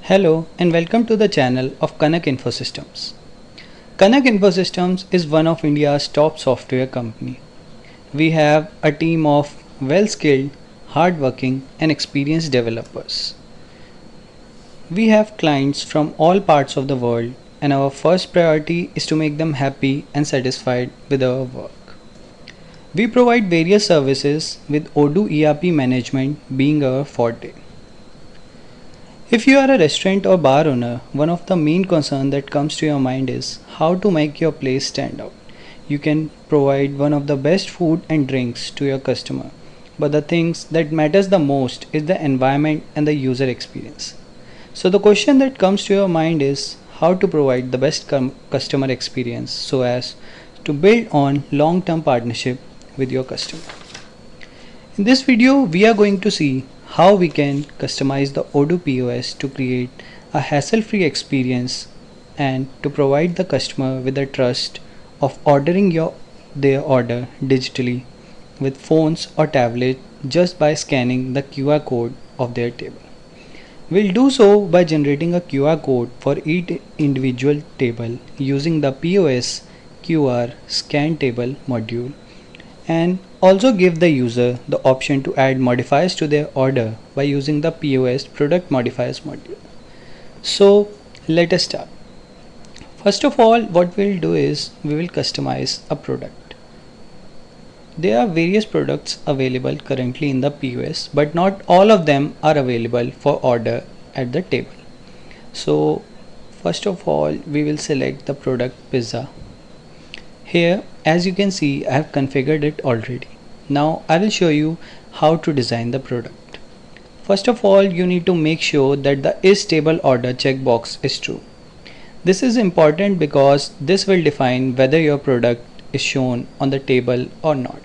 Hello and welcome to the channel of Kanak Infosystems. Kanak Infosystems is one of India's top software company. We have a team of well-skilled, hard-working and experienced developers. We have clients from all parts of the world and our first priority is to make them happy and satisfied with our work. We provide various services with Odoo ERP management being our forte. If you are a restaurant or bar owner, one of the main concerns that comes to your mind is how to make your place stand out. You can provide one of the best food and drinks to your customer, but the things that matters the most is the environment and the user experience. So the question that comes to your mind is how to provide the best customer experience so as to build on long-term partnership with your customer. In this video, we are going to see how we can customize the Odoo POS to create a hassle-free experience and to provide the customer with the trust of ordering their order digitally with phones or tablet just by scanning the QR code of their table. We'll do so by generating a QR code for each individual table using the POS QR scan table module and also give the user the option to add modifiers to their order by using the POS product modifiers module. So let us start. First of all, what we'll do is we will customize a product. There are various products available currently in the POS, but not all of them are available for order at the table. So first of all, we will select the product pizza. Here, as you can see, I have configured it already. Now I will show you how to design the product. First of all, you need to make sure that the is table order checkbox is true. This is important because this will define whether your product is shown on the table or not.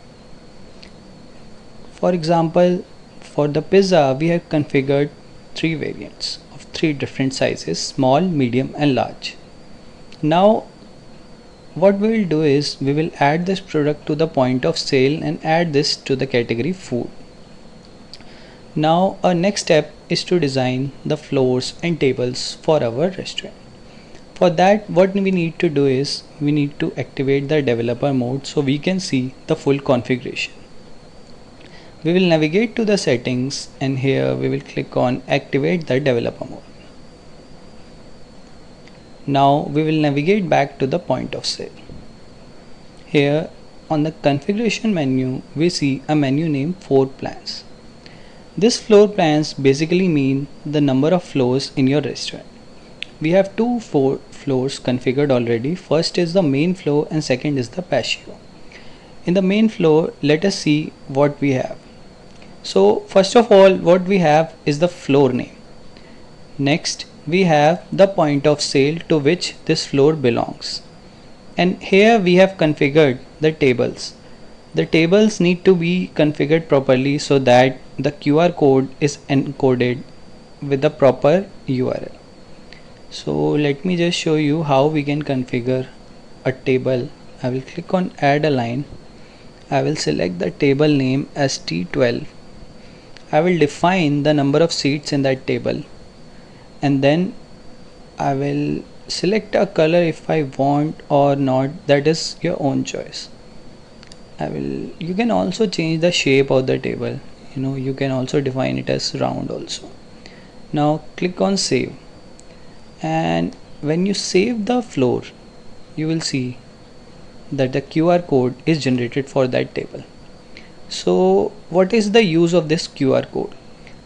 For example, for the pizza, we have configured three variants of three different sizes: small, medium and large. Now what we will do is we will add this product to the point of sale and add this to the category food. Now our next step is to design the floors and tables for our restaurant. For that, what we need to do is we need to activate the developer mode so we can see the full configuration. We will navigate to the settings and here we will click on activate the developer mode. Now we will navigate back to the point of sale. Here on the configuration menu, we see a menu named floor plans. This floor plans basically mean the number of floors in your restaurant. We have two floors configured already. First is the main floor and second is the patio. In the main floor, let us see what we have. So first of all, what we have is the floor name. Next, we have the point of sale to which this floor belongs. And here we have configured the tables. The tables need to be configured properly so that the QR code is encoded with the proper URL. So let me just show you how we can configure a table. I will click on add a line. I will select the table name as T12. I will define the number of seats in that table and then I will select a color if I want or not. That is your own choice. You can also change the shape of the table. You can also define it as round also. Now click on save, and when you save the floor you will see that the QR code is generated for that table. So what is the use of this QR code?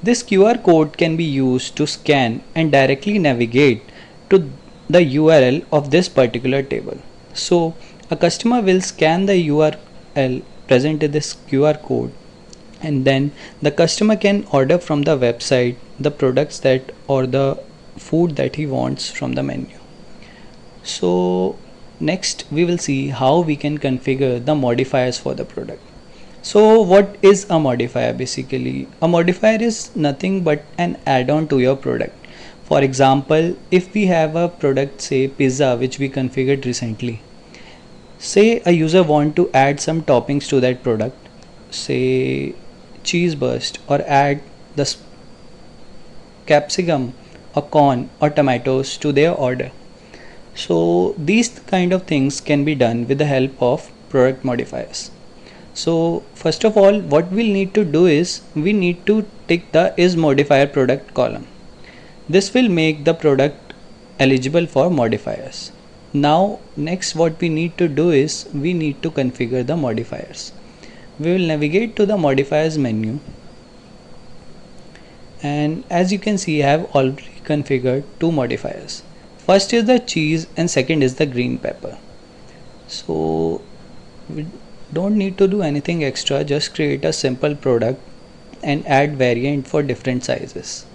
This QR code can be used to scan and directly navigate to the URL of this particular table. So a customer will scan the URL present in this QR code and then the customer can order from the website the products that or the food that he wants from the menu. So next we will see how we can configure the modifiers for the product. So what is a modifier? Basically, a modifier is nothing but an add-on to your product. For example, if we have a product, say pizza, which we configured recently, say a user want to add some toppings to that product, say cheese burst, or add the capsicum or corn or tomatoes to their order. So these kind of things can be done with the help of product modifiers. So first of all, what we'll need to do is we need to tick the is modifier product column. This will make the product eligible for modifiers. Now next what we need to do is we need to configure the modifiers. We will navigate to the modifiers menu, and as you can see I have already configured two modifiers. First is the cheese and second is the green pepper. So we don't need to do anything extra, just create a simple product and add variant for different sizes.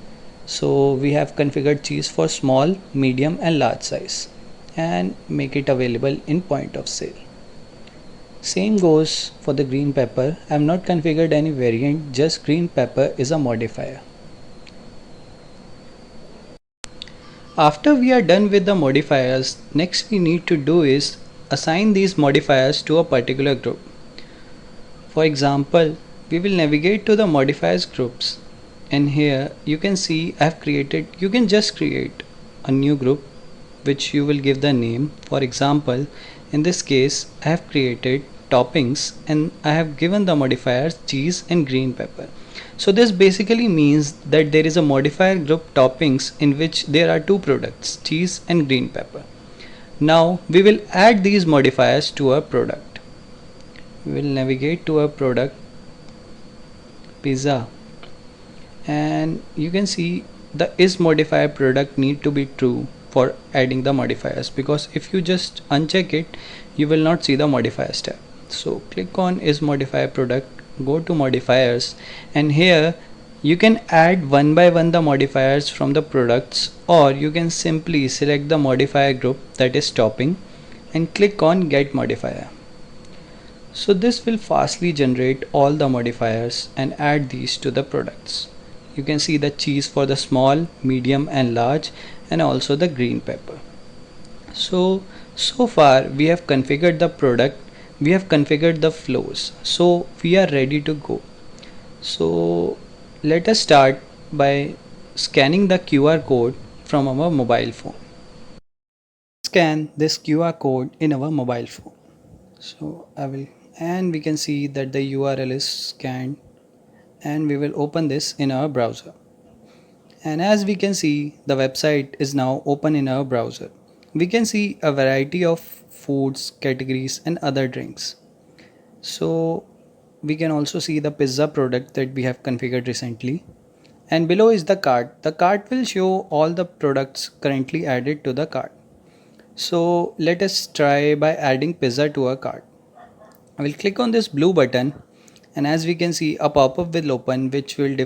So we have configured cheese for small, medium and large size and make it available in point of sale. Same goes for the green pepper. I have not configured any variant, just green pepper is a modifier. After we are done with the modifiers, next we need to do is assign these modifiers to a particular group. For example, we will navigate to the modifiers groups, and here you can see I have created, you can just create a new group which you will give the name. For example, in this case I have created toppings and I have given the modifiers cheese and green pepper. So this basically means that there is a modifier group toppings in which there are two products, cheese and green pepper. Now we will add these modifiers to our product. We will navigate to our product pizza, and you can see the is modifier product need to be true for adding the modifiers, because if you just uncheck it you will not see the modifiers tab. So click on is modifier product, go to modifiers, and here you can add one by one the modifiers from the products, or you can simply select the modifier group, that is topping, and click on get modifier. So this will fastly generate all the modifiers and add these to the products. You can see the cheese for the small, medium and large, and also the green pepper. So far we have configured the product, we have configured the flows, so we are ready to go. So let us start by scanning the QR code from our mobile phone. Scan this QR code in our mobile phone. So I will, and we can see that the URL is scanned, and we will open this in our browser. And as we can see, the website is now open in our browser. We can see a variety of foods, categories and other drinks. So we can also see the pizza product that we have configured recently. And below is the cart. The cart will show all the products currently added to the cart. So let us try by adding pizza to our cart. I will click on this blue button, and as we can see a pop-up will open which will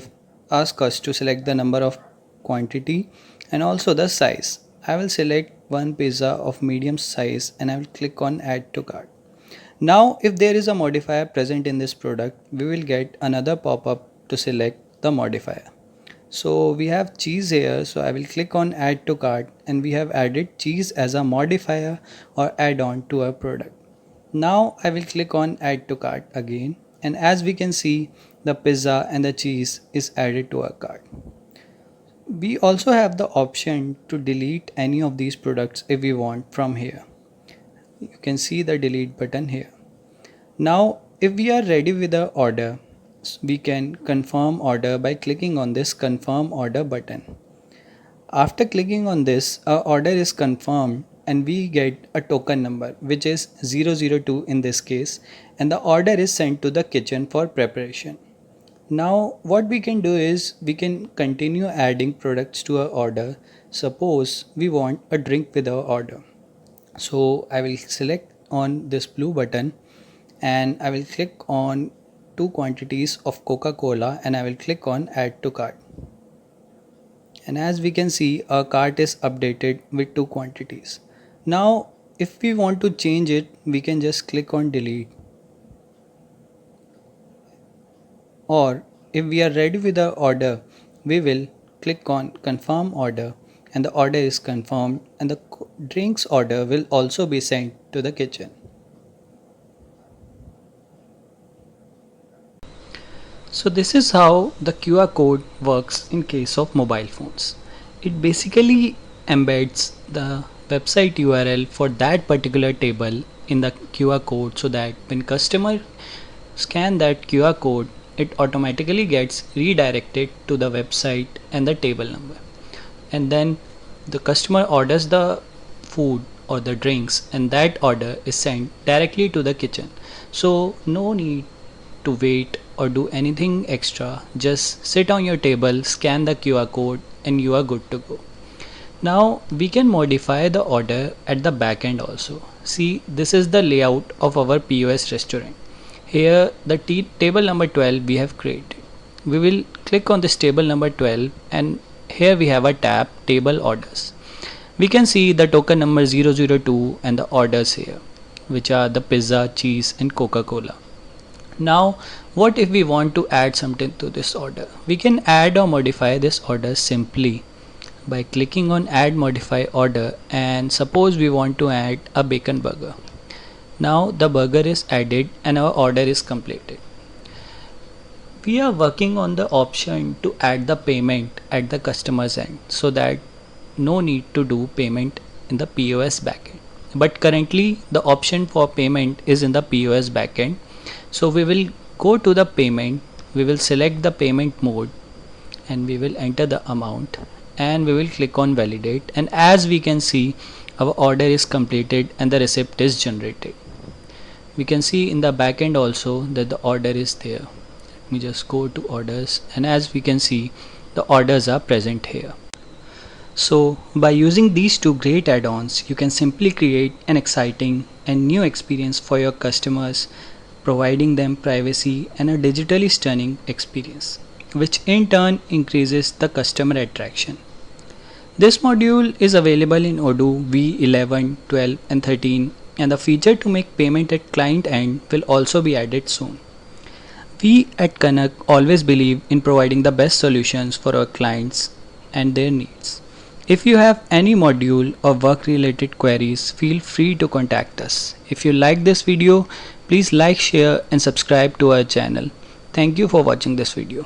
ask us to select the number of quantity and also the size. I will select one pizza of medium size and I will click on add to cart. Now if there is a modifier present in this product, we will get another pop-up to select the modifier. So we have cheese here, so I will click on add to cart, and we have added cheese as a modifier or add-on to our product. Now I will click on add to cart again, and as we can see the pizza and the cheese is added to our cart. We also have the option to delete any of these products if we want from here. You can see the delete button here. Now if we are ready with the order, we can confirm order by clicking on this confirm order button. After clicking on this, our order is confirmed and we get a token number which is 002 in this case, and the order is sent to the kitchen for preparation. Now what we can do is we can continue adding products to our order. Suppose we want a drink with our order. So I will select on this blue button and I will click on two quantities of Coca-Cola and I will click on add to cart. And as we can see our cart is updated with two quantities. Now if we want to change it, we can just click on delete. Or if we are ready with the order, we will click on confirm order and the order is confirmed and the drinks order will also be sent to the kitchen. So this is how the QR code works in case of mobile phones. It basically embeds the website URL for that particular table in the QR code, so that when customer scan that QR code, it automatically gets redirected to the website and the table number, and then the customer orders the food or the drinks, and that order is sent directly to the kitchen. So no need to wait or do anything extra. Just sit on your table, scan the QR code, and you are good to go. Now we can modify the order at the back end also. See, this is the layout of our POS restaurant. Here the table number 12 we have created. We will click on this table number 12, and here we have a tab table orders. We can see the token number 002 and the orders here, which are the pizza, cheese and Coca-Cola. Now what if we want to add something to this order? We can add or modify this order simply by clicking on add modify order, and suppose we want to add a bacon burger. Now the burger is added and our order is completed. We are working on the option to add the payment at the customer's end, so that no need to do payment in the POS backend. But currently the option for payment is in the POS backend. So we will go to the payment, we will select the payment mode, and we will enter the amount, and we will click on validate, and as we can see our order is completed and the receipt is generated. We can see in the backend also that the order is there. Let me just go to orders, and as we can see the orders are present here. So by using these two great add-ons, you can simply create an exciting and new experience for your customers, providing them privacy and a digitally stunning experience, which in turn increases the customer attraction. This module is available in Odoo V11, 12 and 13, and the feature to make payment at client end will also be added soon. We at Kanak always believe in providing the best solutions for our clients and their needs. If you have any module or work related queries, feel free to contact us. If you like this video, please like, share and subscribe to our channel. Thank you for watching this video.